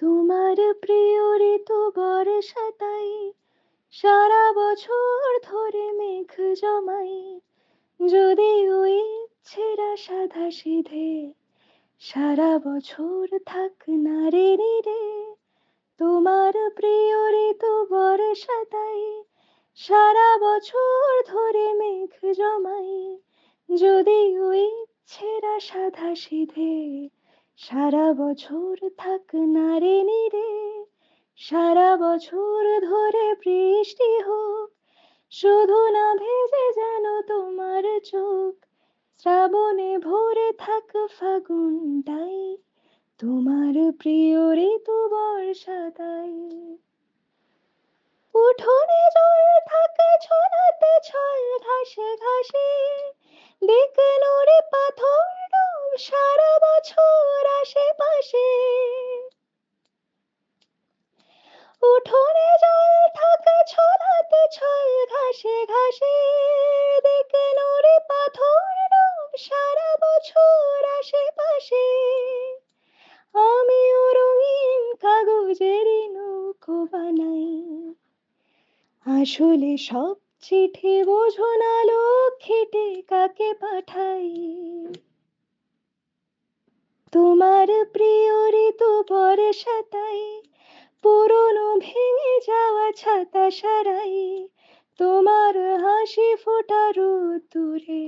তোমার প্রিয় ঋতু বর্ষা তাই সারা বছর ধরে মেঘ জমাই। যদিও ইচ্ছেরা সাধা সিধে সারা বছর থাক না রে নীরে। তোমার প্রিয় ঋতু বর্ষা তাই সারা বছর ধরে মেঘ জমাই। যদিও ইচ্ছেরা সাধা সিধে সারা বছর থাক না রে নীরে। সারা বছর ধরে বৃষ্টি হোক, শুধু না ভেজে যেন তোমার চোখ। শ্রাবণে ভরে থাক ফাগুনটাই, তোমার প্রিয় ঋতু বর্ষা তাই। উঠোনে জল থাকে ছলাতে ছল ঘাসে ঘাসে, দিক নড়ে পাথর ডোব সারা বছর আশেপাশে। উঠোনে জল থাকে ছলাতে ছল ঘাসে ঘাসে, দিক নড়ে পাথর ডোব সারা বছর আশেপাশে। আমিও রঙিন কাগজেরই নৌকো বানাই, আসলে সব চিঠি বোঝো না লক্ষ্মীটি কাকে পাঠাই। তোমার প্রিয় ঋতু বর্ষা তাই পুরনো ভেঙে যাওয়া ছাতা সারাই। তোমার হাসি ফোটা রোদ্দুরে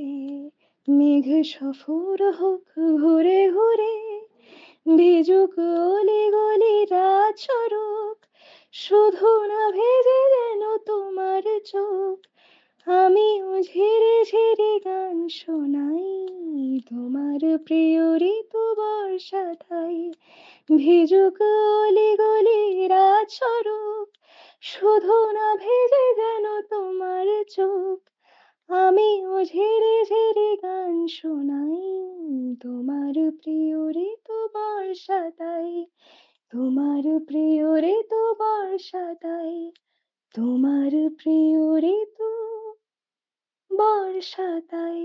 মেঘ সফর হোক ঘুরে ঘুরে। ভিজুক অলি গলি রাত সড়ক, শুধু না ভেজে যেন তোমার চোখ। আমিও ঝিরে ঝিরে গান শোনাই, তোমার প্রিয় ঋতু বর্ষা তাই। ভিজুক অলি গলি রাত সড়ক, শুধু না ভেজে যেন তোমার চোখ। আমিও ঝিরে ঝিরে গান শোনাই, তোমার প্রিয় ঋতু বর্ষা তাই। তোমার প্রিয় ঋতু বর্ষা তাই। তোমার প্রিয় ঋতু বর্ষা তাই।